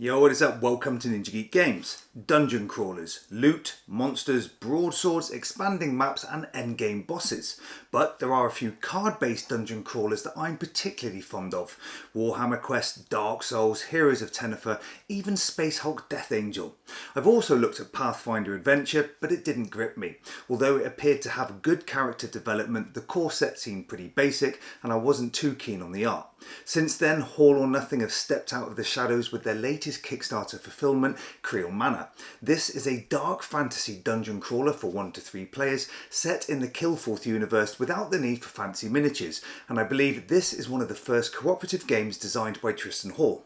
Yo, what is up? Welcome to NingaGeek Games. Dungeon crawlers, loot, monsters, broadswords, expanding maps and endgame bosses. But there are a few card-based dungeon crawlers that I'm particularly fond of. Warhammer Quest, Dark Souls, Heroes of Tenefer, even Space Hulk Death Angel. I've also looked at Pathfinder Adventure, but it didn't grip me. Although it appeared to have good character development, the core set seemed pretty basic and I wasn't too keen on the art. Since then, All or Nothing have stepped out of the shadows with their latest Kickstarter fulfillment, Kreel Manor. This is a dark fantasy dungeon crawler for 1 to 3 players, set in the Killforth universe without the need for fancy miniatures, and I believe this is one of the first cooperative games designed by Tristan Hall.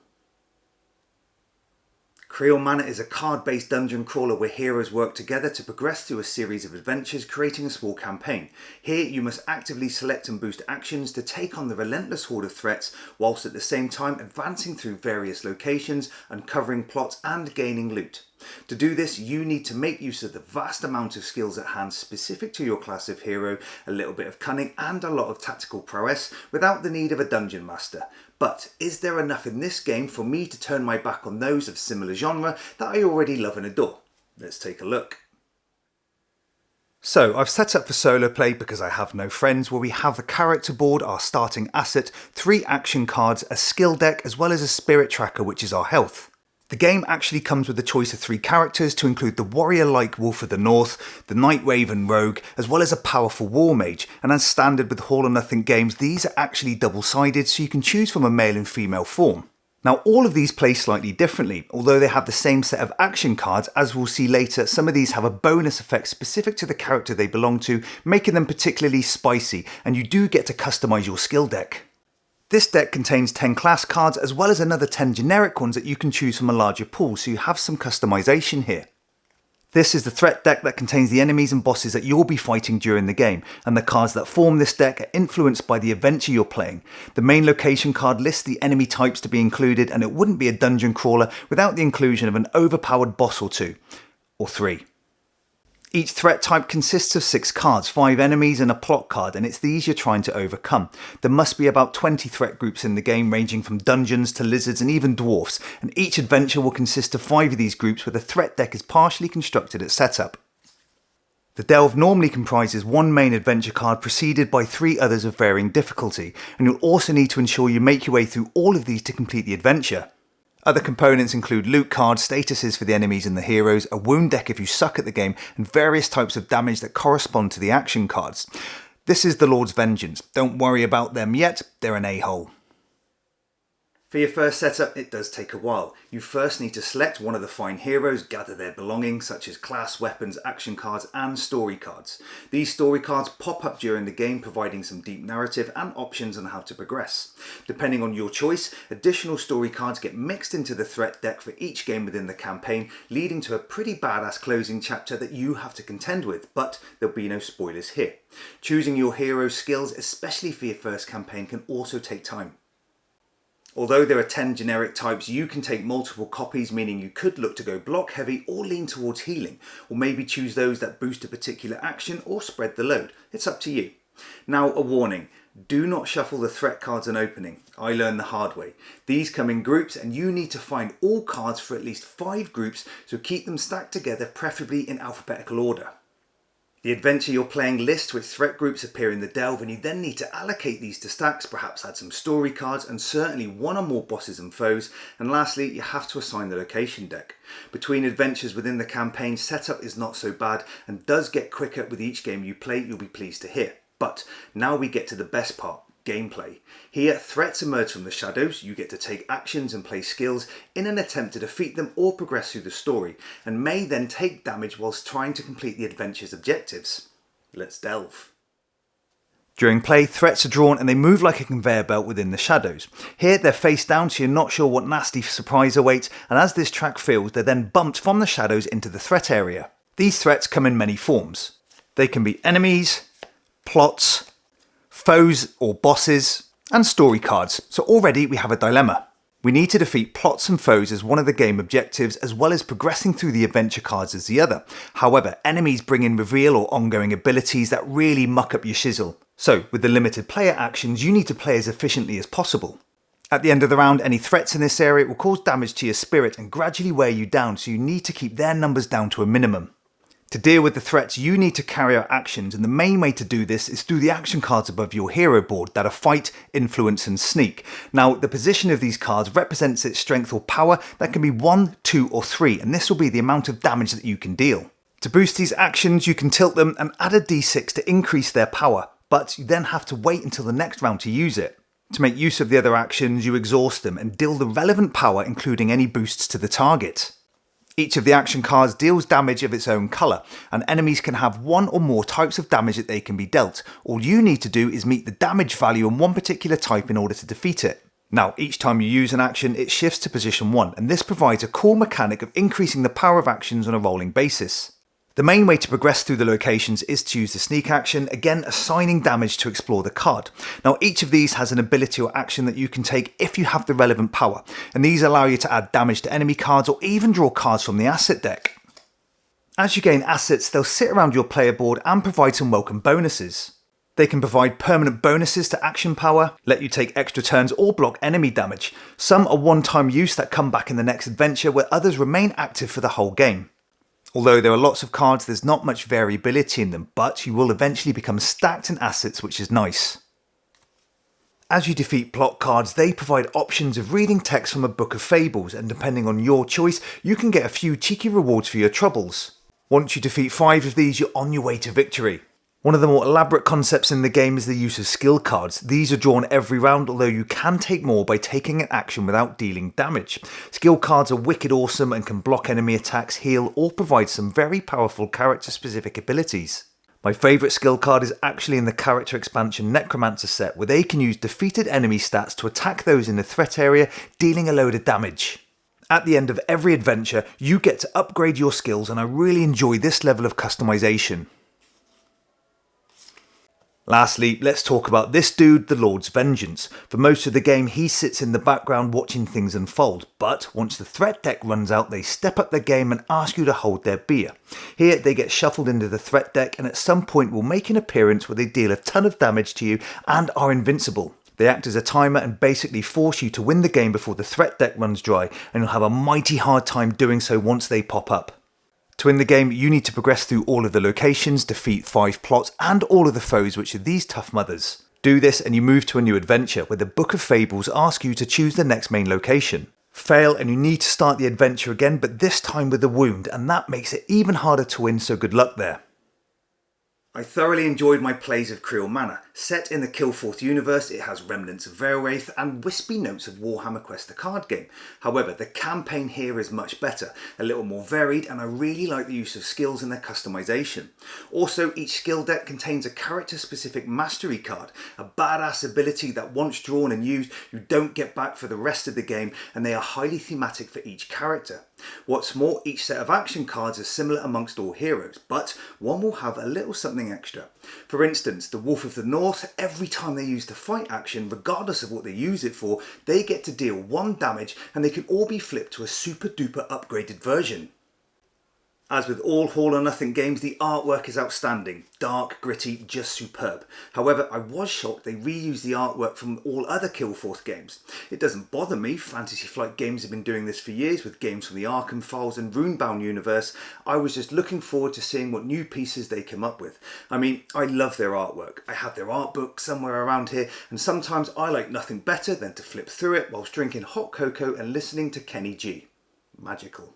Kreel Manor is a card-based dungeon crawler where heroes work together to progress through a series of adventures, creating a small campaign. Here you must actively select and boost actions to take on the relentless horde of threats, whilst at the same time advancing through various locations, uncovering plots and gaining loot. To do this, you need to make use of the vast amount of skills at hand specific to your class of hero, a little bit of cunning and a lot of tactical prowess without the need of a dungeon master. But is there enough in this game for me to turn my back on those of similar genre that I already love and adore? Let's take a look. So I've set up for solo play because I have no friends, where we have the character board, our starting asset, 3 action cards, a skill deck as well as a spirit tracker which is our health. The game actually comes with a choice of 3 characters to include the warrior-like Wolf of the North, the Night Raven Rogue, as well as a powerful War Mage, and as standard with All or Nothing games, these are actually double-sided so you can choose from a male and female form. Now all of these play slightly differently, although they have the same set of action cards. As we'll see later, some of these have a bonus effect specific to the character they belong to, making them particularly spicy, and you do get to customise your skill deck. This deck contains 10 class cards as well as another 10 generic ones that you can choose from a larger pool, so you have some customization here. This is the threat deck that contains the enemies and bosses that you'll be fighting during the game, and the cards that form this deck are influenced by the adventure you're playing. The main location card lists the enemy types to be included, and it wouldn't be a dungeon crawler without the inclusion of an overpowered boss or 2, or 3. Each threat type consists of 6 cards, 5 enemies and a plot card, and it's these you're trying to overcome. There must be about 20 threat groups in the game, ranging from dungeons to lizards and even dwarfs, and each adventure will consist of 5 of these groups, where the threat deck is partially constructed at setup. The delve normally comprises 1 main adventure card preceded by 3 others of varying difficulty, and you'll also need to ensure you make your way through all of these to complete the adventure. Other components include loot cards, statuses for the enemies and the heroes, a wound deck if you suck at the game, and various types of damage that correspond to the action cards. This is the Lord's Vengeance. Don't worry about them yet, they're an a-hole. For your first setup, it does take a while. You first need to select one of the fine heroes, gather their belongings such as class, weapons, action cards and story cards. These story cards pop up during the game, providing some deep narrative and options on how to progress. Depending on your choice, additional story cards get mixed into the threat deck for each game within the campaign, leading to a pretty badass closing chapter that you have to contend with, but there'll be no spoilers here. Choosing your hero's skills, especially for your first campaign, can also take time. Although there are 10 generic types, you can take multiple copies, meaning you could look to go block heavy or lean towards healing, or maybe choose those that boost a particular action or spread the load. It's up to you. Now a warning, do not shuffle the threat cards on opening. I learned the hard way. These come in groups and you need to find all cards for at least 5 groups, so keep them stacked together, preferably in alphabetical order. The adventure you're playing lists which threat groups appear in the delve, and you then need to allocate these to stacks, perhaps add some story cards and certainly 1 or more bosses and foes, and lastly you have to assign the location deck. Between adventures within the campaign, setup is not so bad and does get quicker with each game you play, you'll be pleased to hear. But now we get to the best part. Gameplay. Here, threats emerge from the shadows, you get to take actions and play skills in an attempt to defeat them or progress through the story, and may then take damage whilst trying to complete the adventure's objectives. Let's delve. During play, threats are drawn and they move like a conveyor belt within the shadows. Here they're face down so you're not sure what nasty surprise awaits, and as this track fills, they're then bumped from the shadows into the threat area. These threats come in many forms. They can be enemies, plots, foes or bosses, and story cards. So already we have a dilemma. We need to defeat plots and foes as one of the game objectives, as well as progressing through the adventure cards as the other. However, enemies bring in reveal or ongoing abilities that really muck up your shizzle. So with the limited player actions, you need to play as efficiently as possible. At the end of the round, any threats in this area will cause damage to your spirit and gradually wear you down, so you need to keep their numbers down to a minimum. To deal with the threats, you need to carry out actions, and the main way to do this is through the action cards above your hero board that are Fight, Influence and Sneak. Now, the position of these cards represents its strength or power that can be 1, 2 or 3, and this will be the amount of damage that you can deal. To boost these actions, you can tilt them and add a d6 to increase their power, but you then have to wait until the next round to use it. To make use of the other actions, you exhaust them and deal the relevant power, including any boosts to the target. Each of the action cards deals damage of its own colour, and enemies can have one or more types of damage that they can be dealt. All you need to do is meet the damage value on one particular type in order to defeat it. Now, each time you use an action, it shifts to position 1, and this provides a cool mechanic of increasing the power of actions on a rolling basis. The main way to progress through the locations is to use the sneak action, again assigning damage to explore the card. Now each of these has an ability or action that you can take if you have the relevant power, and these allow you to add damage to enemy cards or even draw cards from the asset deck. As you gain assets, they'll sit around your player board and provide some welcome bonuses. They can provide permanent bonuses to action power, let you take extra turns or block enemy damage. Some are one-time use that come back in the next adventure, where others remain active for the whole game. Although there are lots of cards, there's not much variability in them, but you will eventually become stacked in assets, which is nice. As you defeat plot cards, they provide options of reading text from a book of fables, and depending on your choice, you can get a few cheeky rewards for your troubles. Once you defeat 5 of these, you're on your way to victory. One of the more elaborate concepts in the game is the use of skill cards. These are drawn every round, although you can take more by taking an action without dealing damage. Skill cards are wicked awesome and can block enemy attacks, heal, or provide some very powerful character-specific abilities. My favourite skill card is actually in the character expansion Necromancer set, where they can use defeated enemy stats to attack those in the threat area, dealing a load of damage. At the end of every adventure, you get to upgrade your skills, and I really enjoy this level of customization. Lastly, let's talk about this dude, the Lord's Vengeance. For most of the game, he sits in the background watching things unfold, but once the threat deck runs out, they step up the game and ask you to hold their beer. Here, they get shuffled into the threat deck and at some point will make an appearance where they deal a ton of damage to you and are invincible. They act as a timer and basically force you to win the game before the threat deck runs dry, and you'll have a mighty hard time doing so once they pop up. To win the game, you need to progress through all of the locations, defeat 5 plots and all of the foes, which are these tough mothers. Do this and you move to a new adventure where the Book of Fables asks you to choose the next main location. Fail and you need to start the adventure again, but this time with a wound, and that makes it even harder to win, so good luck there. I thoroughly enjoyed my plays of Kreel Manor. Set in the Killforth universe, it has remnants of Veilwraith and wispy notes of Warhammer Quest the card game. However, the campaign here is much better, a little more varied, and I really like the use of skills and their customization. Also, each skill deck contains a character-specific mastery card, a badass ability that once drawn and used, you don't get back for the rest of the game, and they are highly thematic for each character. What's more, each set of action cards is similar amongst all heroes, but one will have a little something extra. For instance, the Wolf of the North, every time they use the fight action, regardless of what they use it for, they get to deal 1 damage and they can all be flipped to a super duper upgraded version. As with all All or Nothing games, the artwork is outstanding. Dark, gritty, just superb. However, I was shocked they reused the artwork from all other Killforth games. It doesn't bother me, Fantasy Flight Games have been doing this for years with games from the Arkham Files and Runebound universe. I was just looking forward to seeing what new pieces they come up with. I mean, I love their artwork. I have their art book somewhere around here, and sometimes I like nothing better than to flip through it whilst drinking hot cocoa and listening to Kenny G. Magical.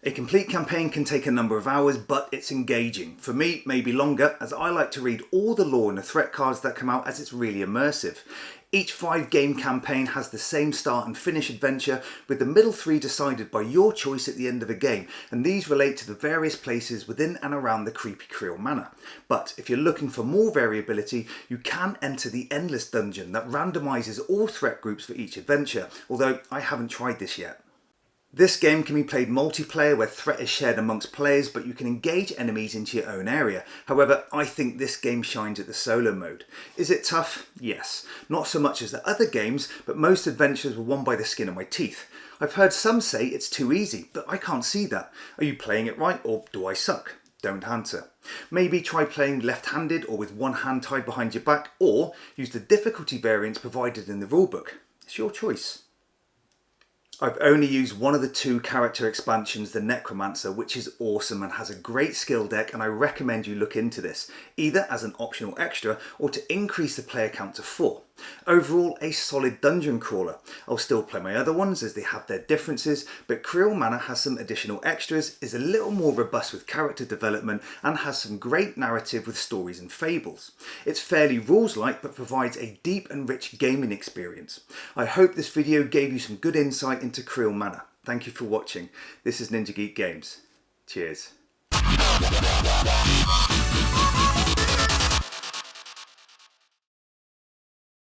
A complete campaign can take a number of hours, but it's engaging. For me, maybe longer, as I like to read all the lore and the threat cards that come out, as it's really immersive. Each 5-game campaign has the same start and finish adventure, with the middle 3 decided by your choice at the end of a game, and these relate to the various places within and around the creepy Kreel Manor. But if you're looking for more variability, you can enter the Endless Dungeon that randomises all threat groups for each adventure, although I haven't tried this yet. This game can be played multiplayer where threat is shared amongst players, but you can engage enemies into your own area. However, I think this game shines at the solo mode. Is it tough? Yes. Not so much as the other games, but most adventures were won by the skin of my teeth. I've heard some say it's too easy, but I can't see that. Are you playing it right, or do I suck? Don't answer. Maybe try playing left-handed or with one hand tied behind your back, or use the difficulty variants provided in the rulebook. It's your choice. I've only used one of the 2 character expansions, the Necromancer, which is awesome and has a great skill deck, and I recommend you look into this, either as an optional extra or to increase the player count to 4. Overall, a solid dungeon crawler. I'll still play my other ones as they have their differences, but Kreel Manor has some additional extras, is a little more robust with character development, and has some great narrative with stories and fables. It's fairly rules-like, but provides a deep and rich gaming experience. I hope this video gave you some good insight into Kreel Manor. Thank you for watching. This is NingaGeek Games. Cheers.